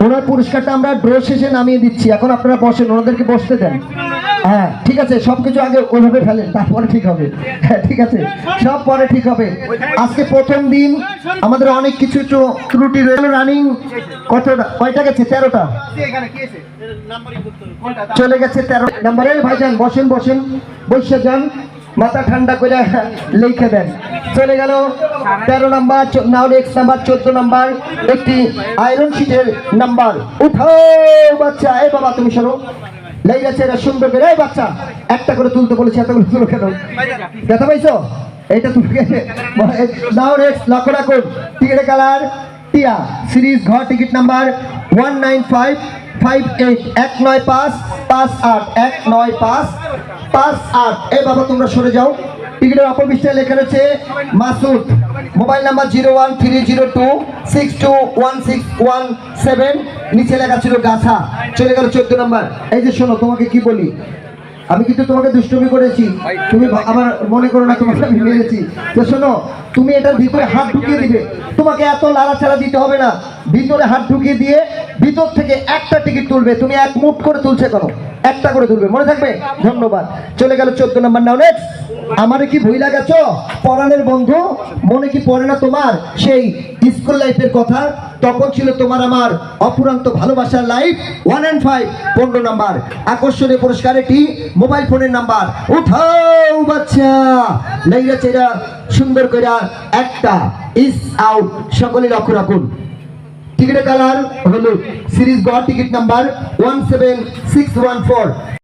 ওনার পুরস্কারটা আমরা ড্র শেষে নামিয়ে দিচ্ছি, এখন আপনারা বসেন, ওনাদেরকে বসতে দেন। হ্যাঁ ঠিক আছে, সবকিছু আগে ওইভাবে ফেলেন, তারপরে ঠিক হবে। হ্যাঁ ঠিক আছে, সব পরে ঠিক হবে। আজকে প্রথম দিন, আমাদের অনেক কিছু ত্রুটি রয়েছে। রানিং কয়টা গেছে? 13টা চলে গেছে। 13 নাম্বারে ভাইজান বসেন, বসে যান, মাথা ঠান্ডা করে লিখে দেন। চলে গেল 13 নাম্বার, নাও নেক্সট নাম্বার 14 নাম্বার, একটি আয়রন শিটের নাম্বার। উঠাও বাচ্চা, এই বাবা তুমি সরো, লেগে গেছে এরা সুন্দর করে। এই বাচ্চা একটা করে তুলতে বলেছি, এতগুলো তুলো কেন? দেখা পাইছো? এটা তুলে নাও নেক্সট, লক্ষ্য রাখুন। টিকিটের কালার টিয়া, সিরিজ ঘর, টিকিট নাম্বার 19558, 19558, 19558। এই বাবা তোমরা সরে যাও। টিকিটের অপর পৃষ্ঠায় লেখা রয়েছে মাসুদ, মোবাইল নাম্বার 0130216117, নিচে লেখা ছিল গাছা। চলে গেল 14 নাম্বার। এই যে শোনো, তোমাকে কি বলি, আমি কিন্তু তোমাকে দুষ্টুমি করেছি, তুমি আমার মনে করো না তোমাকে আমি মেরেছি। তো শোনো, তুমি এটার ভিতরে হাত ঢুকিয়ে দিবে, তোমাকে এত লাড়াচাড়া দিতে হবে না। ভিতরে হাত ঢুকিয়ে দিয়ে ভিতর থেকে একটা টিকিট তুলবে। তুমি এক মুঠ করে তুলছে কেন? একটা করে তুলবে, মনে থাকবে। ধন্যবাদ। চলে গেল 14 নাম্বার। নাও নেক্সট। আমারে কি ভুইলা গেছো পরাণের বন্ধু? মনে কি পড়ে না তোমার সেই স্কুল লাইফের কথা? তখন ছিল তোমার আমার অপুরান্ত ভালোবাসার লাইফ। 1 and 5, 15 number. আকর্ষণীয় পুরস্কার এটি মোবাইল ফোনের নাম্বার। উঠাও বাচ্চা, লাইরা চেরা সুন্দর করে একটা ইস আউট। সকলে লক্ষ্য রাখুন। টিকিটের কালার হলুদ, সিরিজ গ, টিকিট নাম্বার 17614।